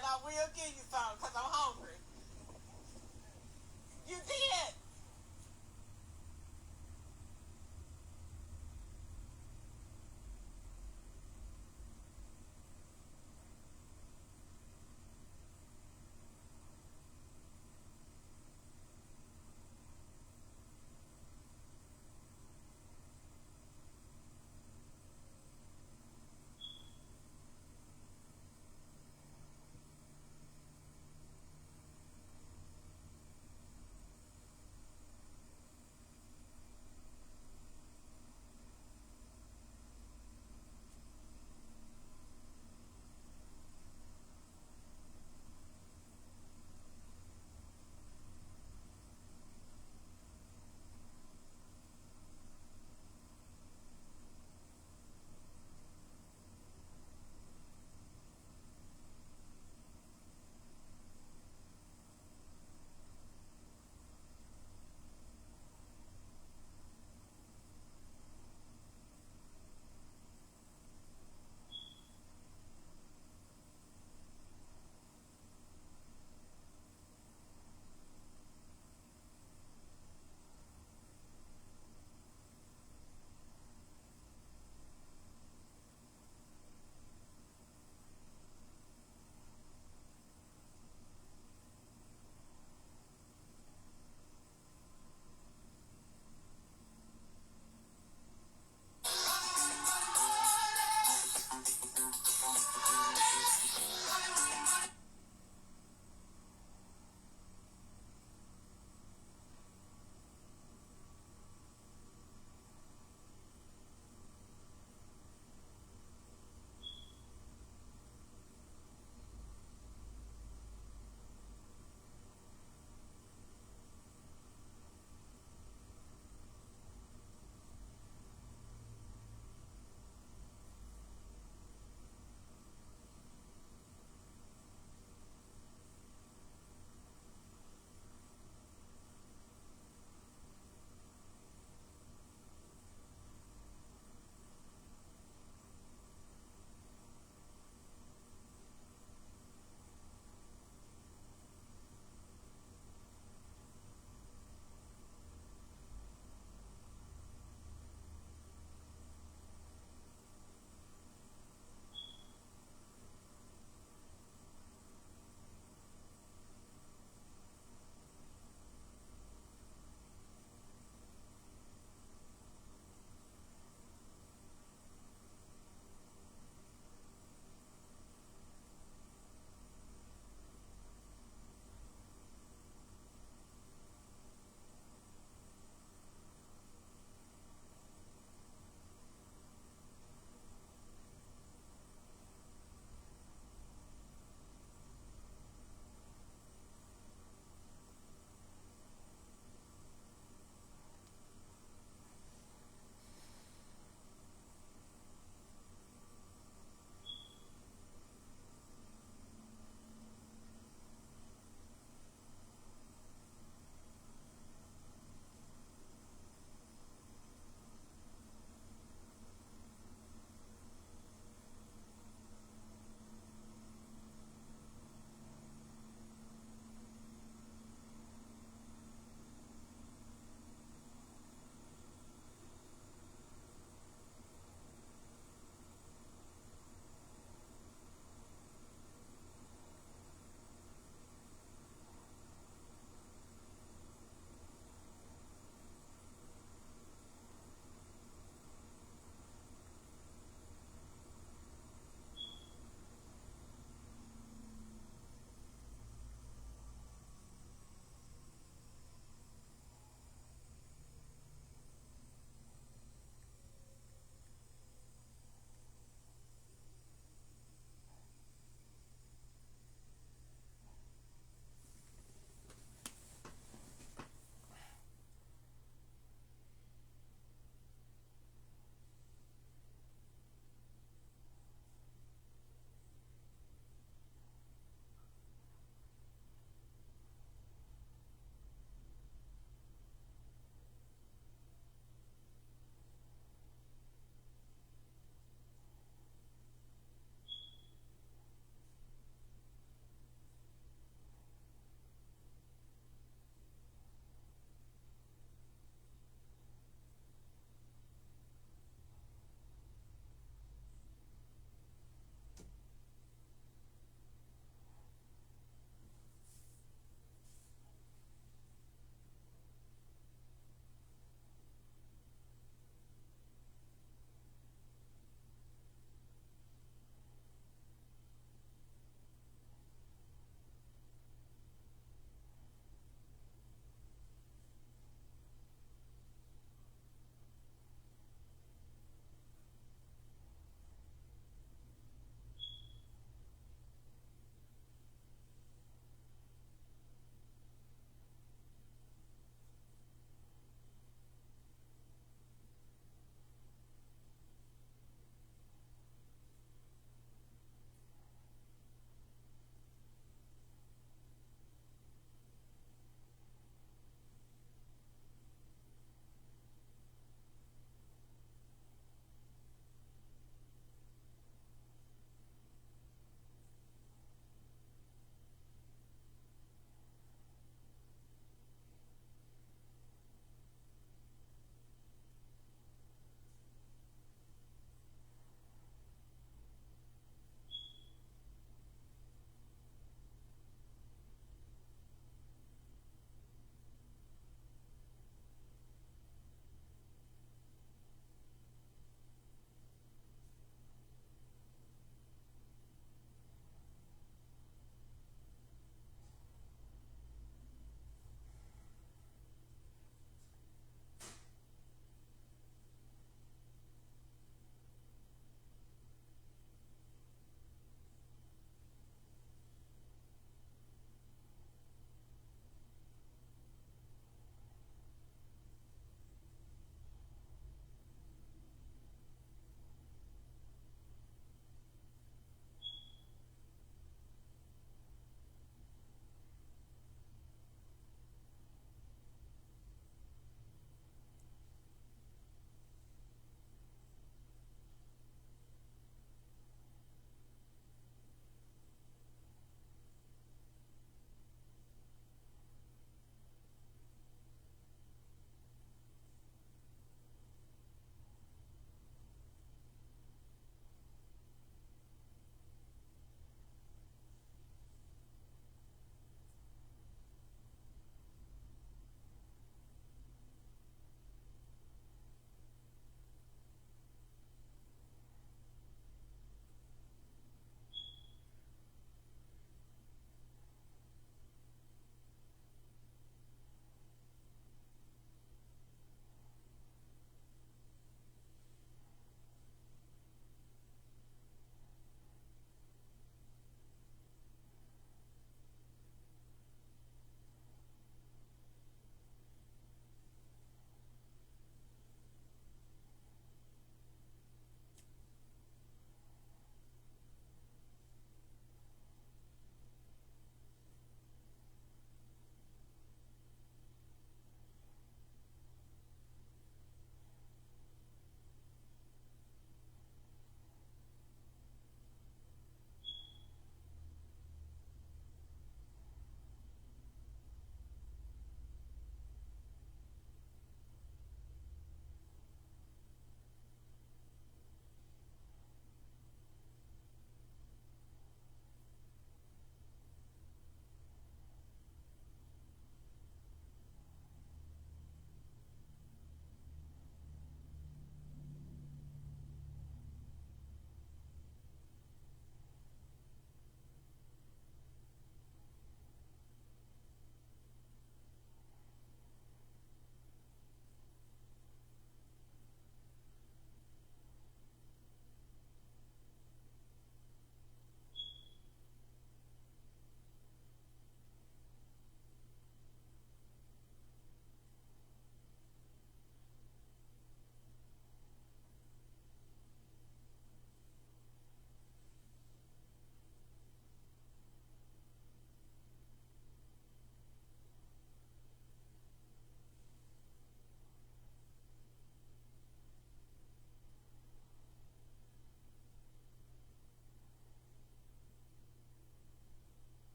and I will give you some because I'm hungry. You did.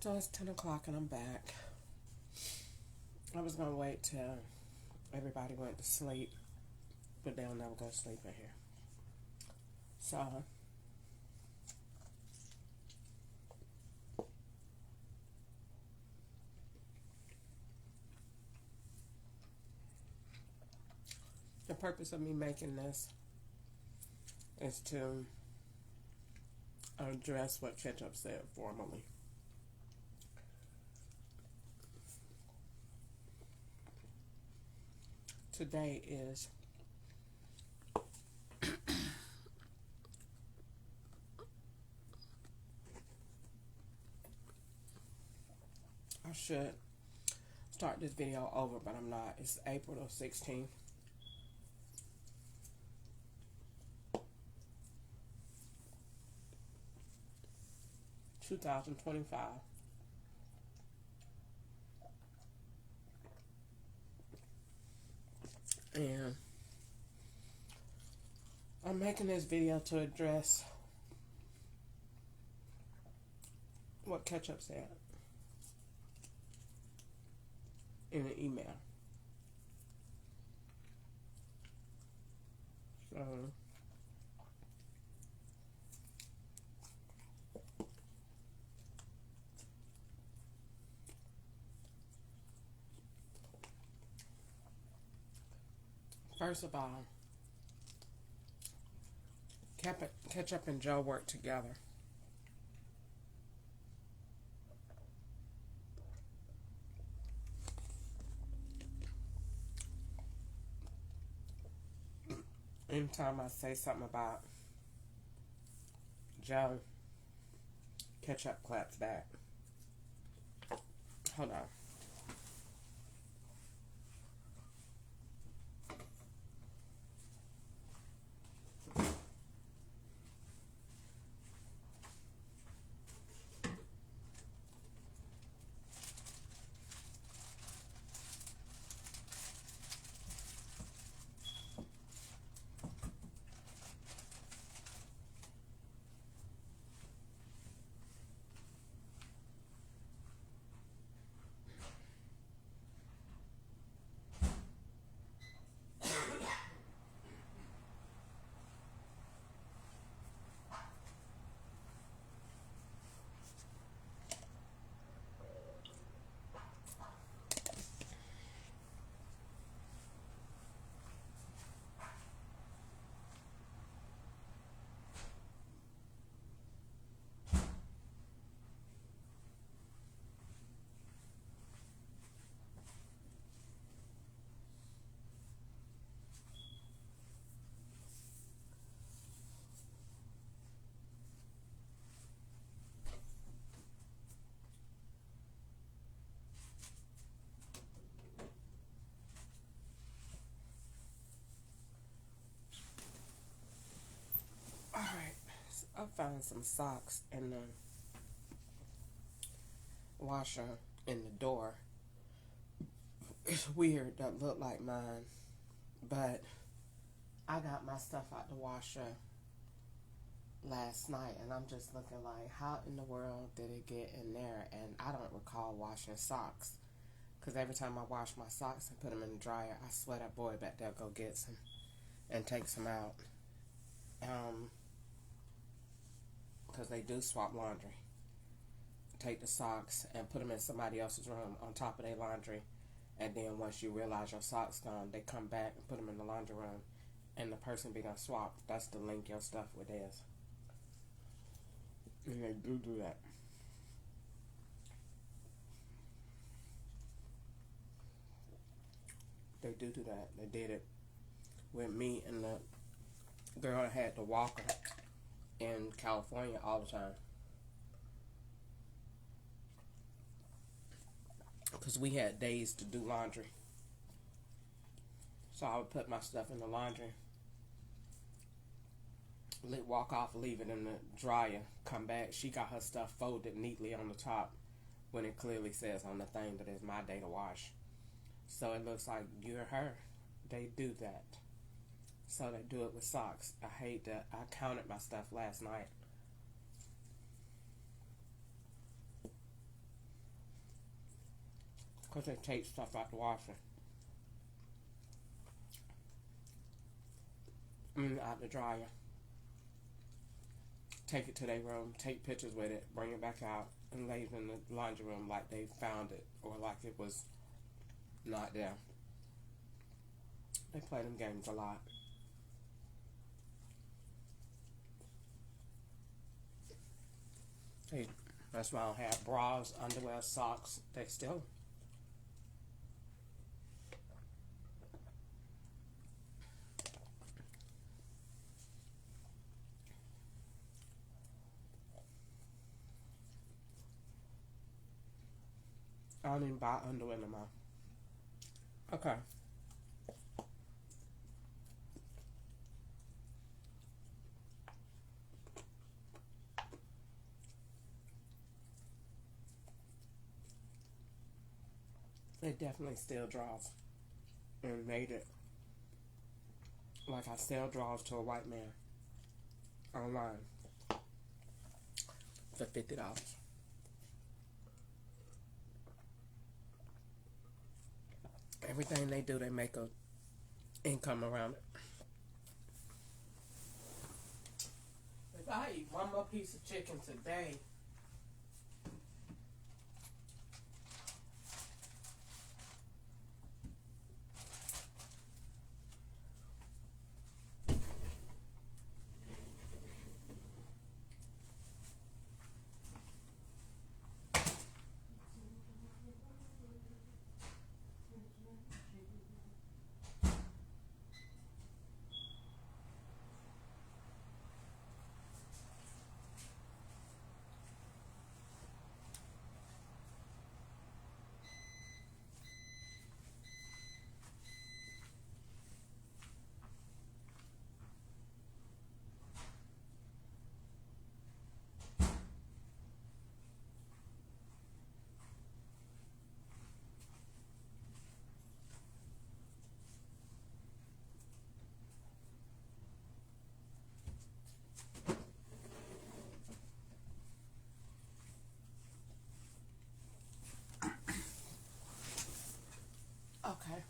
So it's 10 o'clock and I'm back. I was going to wait till everybody went to sleep, but they'll never go to sleep in here. So, the purpose of me making this is to address what Ketchup said formally. Today is I should start this video over, but I'm not. It's April the 16th. $2025. And I'm making this video to address what Ketchup said in an email. So, first of all, Ketchup and Joe work together. Anytime I say something about Joe, Ketchup claps back. Hold on. Alright, so I found some socks in the washer in the door. It's weird, that look like mine, but I got my stuff out the washer last night and I'm just looking like, how in the world did it get in there? And I don't recall washing socks, because every time I wash my socks and put them in the dryer, I swear that boy back there go get some and take some out. Because they do swap laundry. Take the socks and put them in somebody else's room on top of their laundry, and then once you realize your socks gone, they come back and put them in the laundry room, and the person be gonna swap. That's to link your stuff with theirs. And they do that. They do that. They did it with me and the girl that had the walker in California all the time. Because we had days to do laundry. So I would put my stuff in the laundry, walk off, leave it in the dryer, come back. She got her stuff folded neatly on the top when it clearly says on the thing that it's my day to wash. So it looks like you're her. They do that. So they do it with socks. I hate that. I counted my stuff last night. because they take stuff out the washer. Out the dryer. Take it to their room, take pictures with it, bring it back out, and lay it in the laundry room like they found it or like it was not there. They play them games a lot. That's why I don't have bras, underwear, socks. They still. I don't even buy underwear no more. Okay. It definitely still draws. And made it like I sell drawers to a white man online for $50. Everything they do, they make a income around it. If I eat one more piece of chicken today, okay.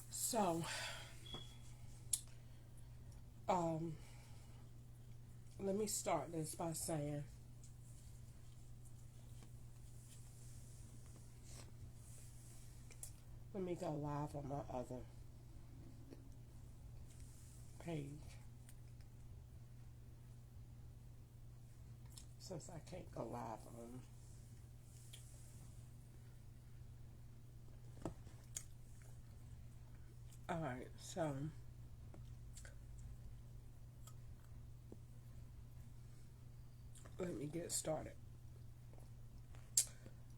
So, let me start this by saying let me go live on my other page since I can't go live on. Alright, so let me get started.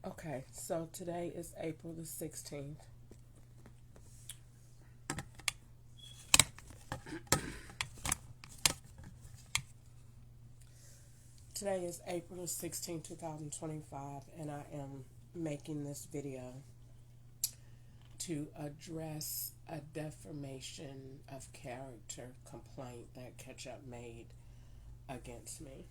Okay, so today is April the 16th. Today is April the 16th, 2025, and I am making this video to address a defamation of character complaint that Ketchup made against me.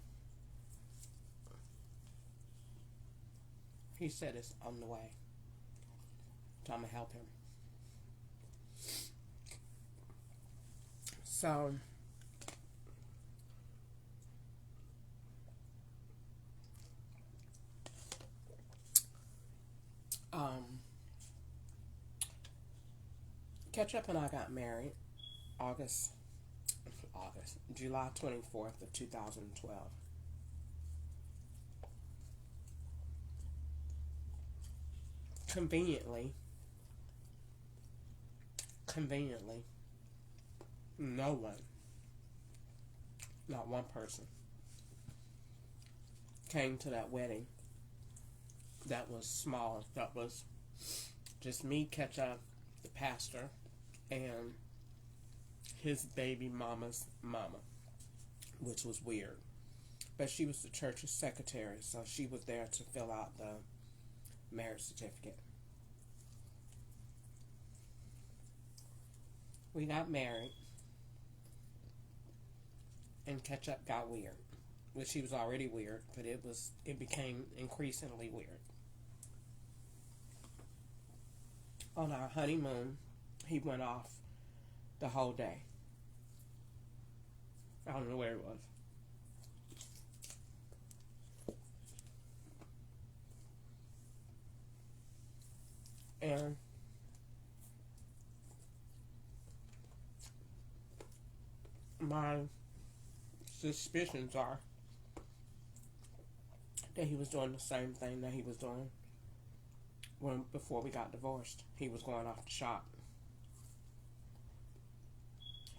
He said it's on the way, so I'm going to help him. So, Ketchup and I got married July 24th of 2012. Conveniently, no one, not one person, came to that wedding that was small. That was just me, Ketchup, the pastor, and his baby mama's mama, which was weird. But she was the church's secretary, so she was there to fill out the marriage certificate. We got married, and Ketchup got weird. Well, she was already weird, but it became increasingly weird. On our honeymoon, he went off the whole day. I don't know where it was. And my suspicions are that he was doing the same thing that he was doing before we got divorced. He was going off to shop.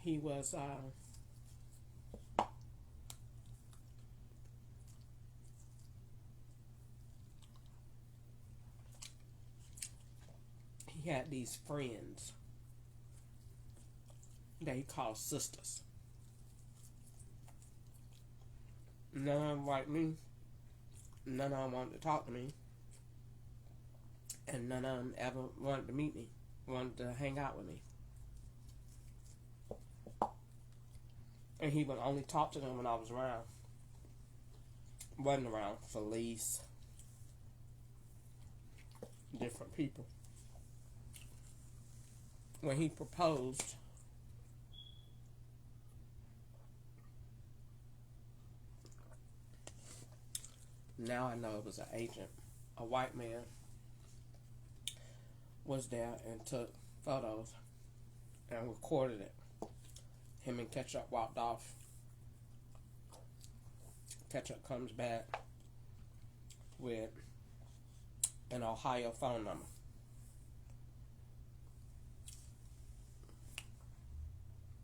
He was he had these friends that he called sisters. None of them like me. None of them wanted to talk to me. And none of them ever wanted to meet me. Wanted to hang out with me. And he would only talk to them when I was around. Wasn't around. Felice. Different people. When he proposed, now I know it was an agent. A white man was there and took photos and recorded it. Him and Ketchup walked off. Ketchup comes back with an Ohio phone number.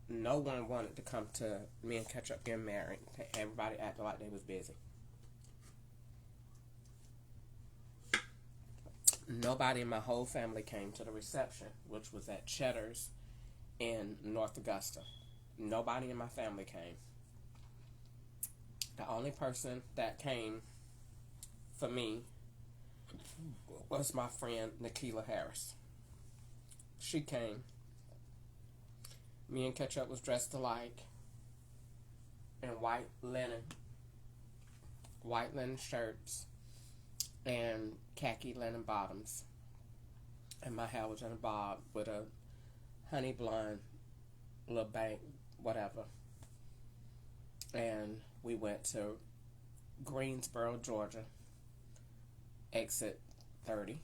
No one wanted to come to me and Ketchup getting married. Everybody acted like they was busy. Nobody in my whole family came to the reception, which was at Cheddar's in North Augusta. Nobody in my family came. The only person that came for me was my friend Nikila Harris. She came. Me and Ketchup was dressed alike in white linen shirts and khaki linen bottoms. And my hair was in a bob with a honey blonde little bank, whatever. And we went to Greensboro, Georgia, exit 30.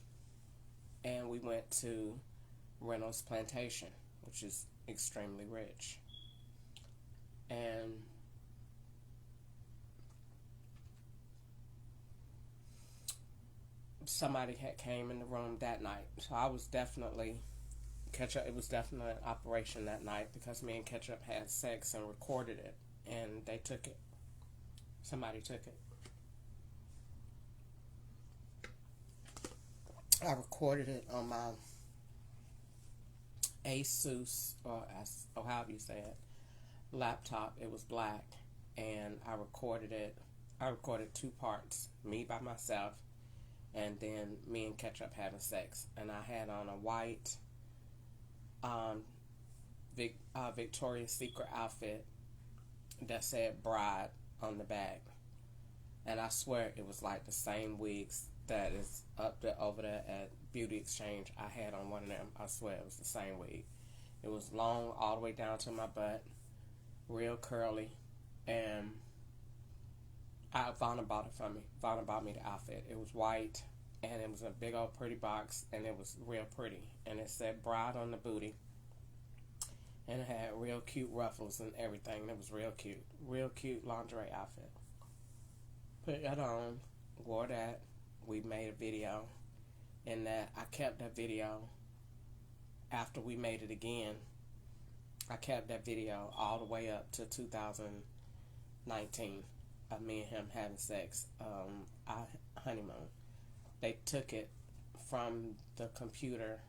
And we went to Reynolds Plantation, which is extremely rich. And somebody had came in the room that night. So I was definitely Ketchup. It was definitely an operation that night because me and Ketchup had sex and recorded it, and they took it. Somebody took it. I recorded it on my Asus, or however you say it, laptop. It was black, and I recorded it. I recorded 2 parts, me by myself, and then me and Ketchup having sex. And I had on a white Victoria's Secret outfit that said bride on the back. And I swear it was like the same wigs that is over there at Beauty Exchange. I had on one of them. I swear it was the same wig. It was long all the way down to my butt, real curly, and Vanna bought it for me. Vanna bought me the outfit. It was white, and it was a big old pretty box, and it was real pretty. And it said bride on the booty, and it had real cute ruffles and everything. It was real cute lingerie outfit. Put that on, wore that. We made a video, and that I kept that video after we made it again. I kept that video all the way up to 2019 of me and him having sex. Our honeymoon. They took it from the computer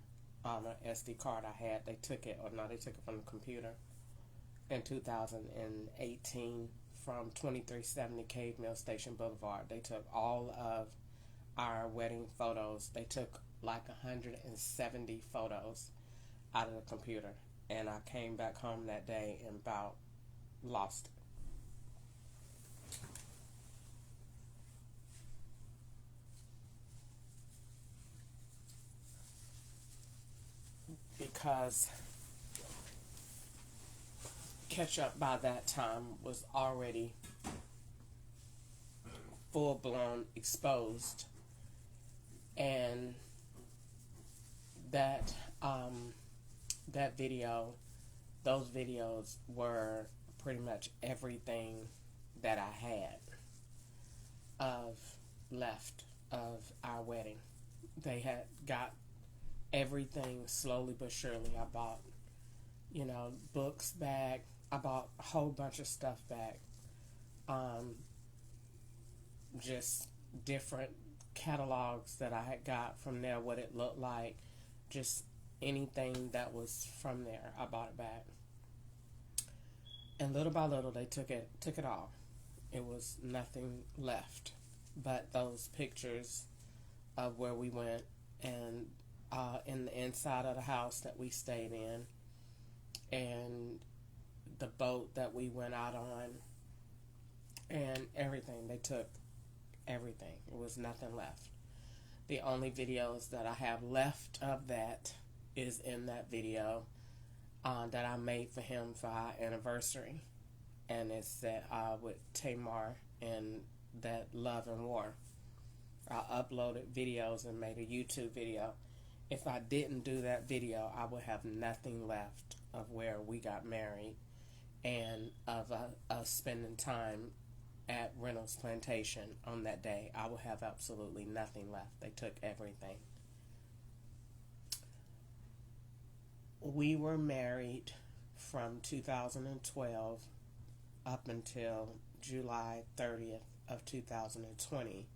on an SD card I had. They took it from the computer in 2018 from 2370 Cave Mill Station Boulevard. They took all of our wedding photos. They took like 170 photos out of the computer, and I came back home that day and about lost it. because Ketchup by that time was already full blown exposed, and that that video, those videos were pretty much everything that I had of left of our wedding. They had got everything slowly but surely. I bought, books back. I bought a whole bunch of stuff back. Just different catalogs that I had got from there, what it looked like, just anything that was from there, I bought it back. And little by little, they took it all. It was nothing left but those pictures of where we went, and in the inside of the house that we stayed in, and the boat that we went out on, and everything. They took everything. It was nothing left. The only videos that I have left of that is in that video that I made for him for our anniversary, and it's that with Tamar and that Love and War. I uploaded videos and made a YouTube video. If I didn't do that video, I would have nothing left of where we got married and of us spending time at Reynolds Plantation on that day. I would have absolutely nothing left. They took everything. We were married from 2012 up until July 30th of 2020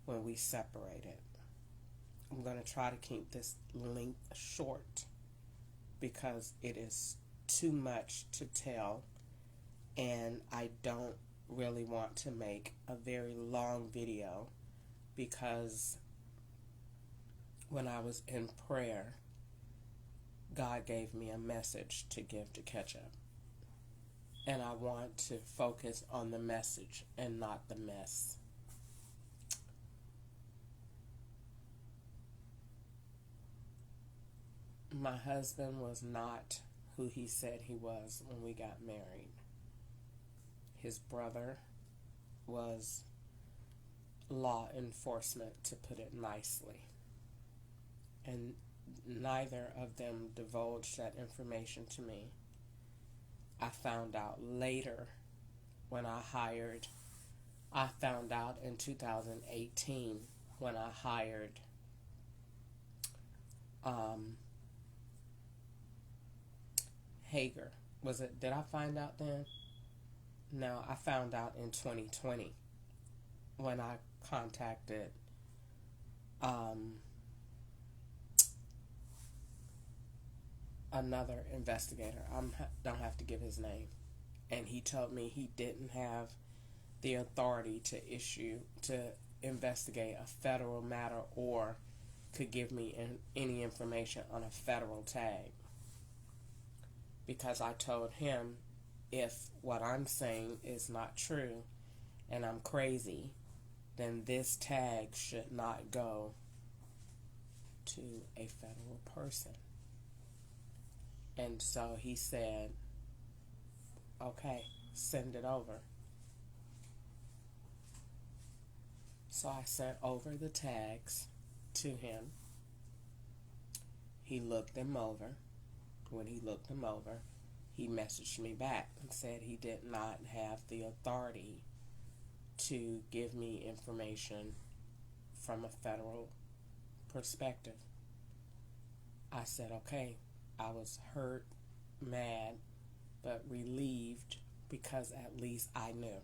when we separated. I'm going to try to keep this length short because it is too much to tell, and I don't really want to make a very long video because when I was in prayer, God gave me a message to give to Ketchup, and I want to focus on the message and not the mess. My husband was not who he said he was when we got married. His brother was law enforcement, to put it nicely. And neither of them divulged that information to me. I found out later when I found out in 2018 when I hired Hager. Did I find out then? No, I found out in 2020 when I contacted another investigator. I don't have to give his name. And he told me he didn't have the authority to investigate a federal matter or could give me any information on a federal tag. Because I told him, if what I'm saying is not true and I'm crazy, then this tag should not go to a federal person. And so he said, okay, send it over. So I sent over the tags to him. He looked them over. When he looked them over, he messaged me back and said he did not have the authority to give me information from a federal perspective. I said, okay. I was hurt, mad, but relieved because at least I knew.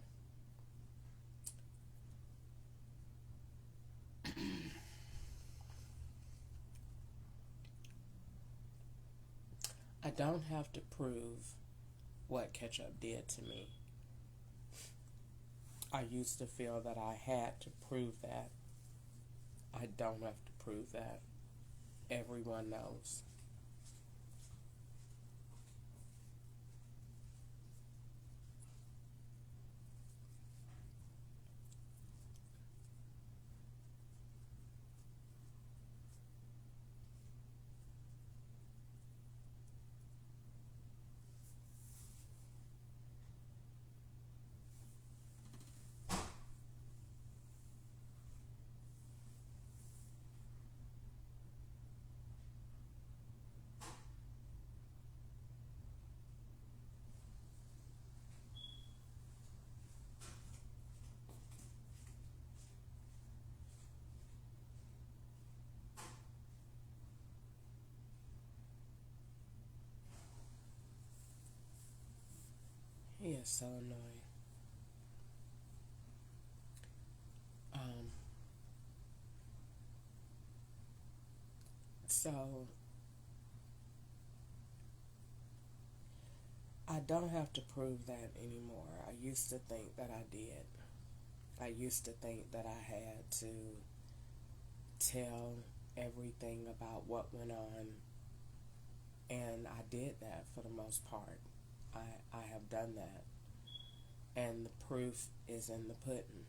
I don't have to prove what Ketchup did to me. I used to feel that I had to prove that. I don't have to prove that. Everyone knows. is so annoying. So I don't have to prove that anymore. I used to think that I did. I used to think that I had to tell everything about what went on, and I did that for the most part. I have done that, and the proof is in the pudding.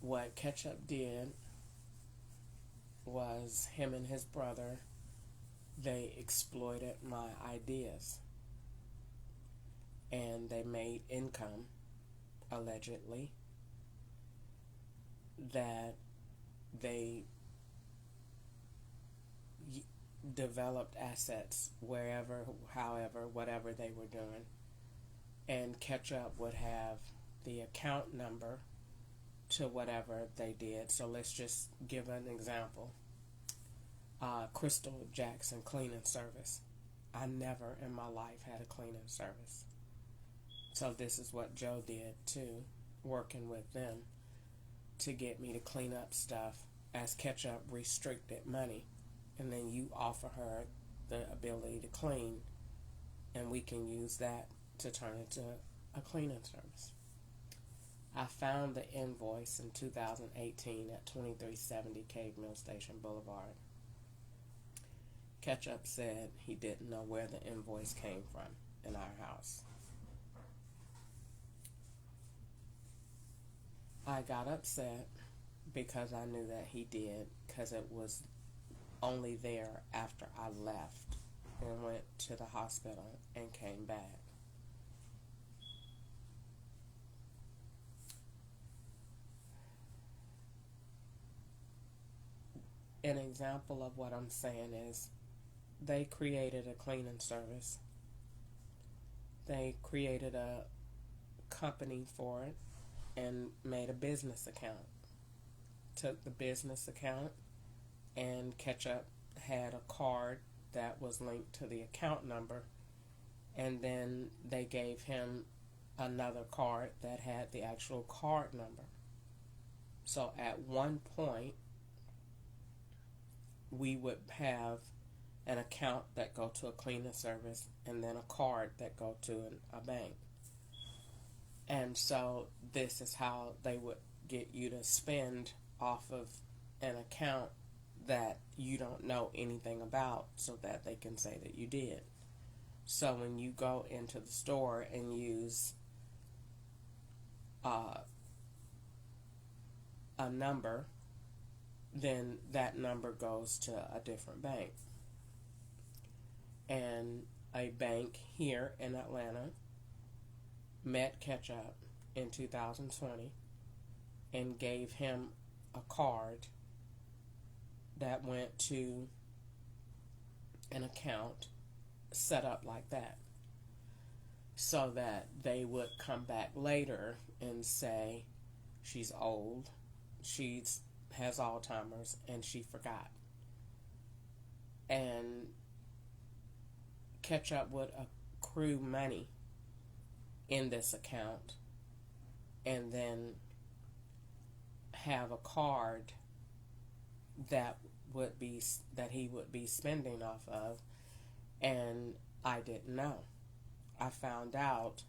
What Ketchup did was him and his brother, they exploited my ideas, and they made income, allegedly, that they developed assets wherever, however, whatever they were doing. And Ketchup would have the account number to whatever they did. So let's just give an example. Crystal Jackson Cleaning Service. I never in my life had a cleaning service. So this is what Joe did too, working with them to get me to clean up stuff as Ketchup restricted money. And then you offer her the ability to clean, and we can use that to turn it to a cleaning service. I found the invoice in 2018 at 2370 Cave Mill Station Boulevard. Ketchup said he didn't know where the invoice came from in our house. I got upset because I knew that he did, because it was only there after I left and went to the hospital and came back. An example of what I'm saying is they created a cleaning service. They created a company for it and made a business account. Took the business account, and Ketchup had a card that was linked to the account number, and then they gave him another card that had the actual card number. So at one point, we would have an account that go to a cleaning service and then a card that go to a bank. And so this is how they would get you to spend off of an account that you don't know anything about, so that they can say that you did. So when you go into the store and use a number, then that number goes to a different bank. And a bank here in Atlanta met Ketchup in 2020 and gave him a card that went to an account set up like that, so that they would come back later and say she's old, she's has Alzheimer's, and she forgot. And Ketchup would accrue money in this account and then have a card that he would be spending off of, and I didn't know. I found out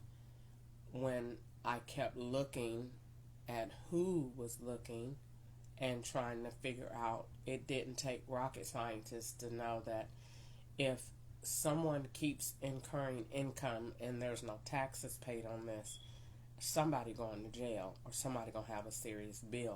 when I kept looking at who was looking and trying to figure out. It didn't take rocket scientists to know that if someone keeps incurring income and there's no taxes paid on this, somebody going to jail or somebody going to have a serious bill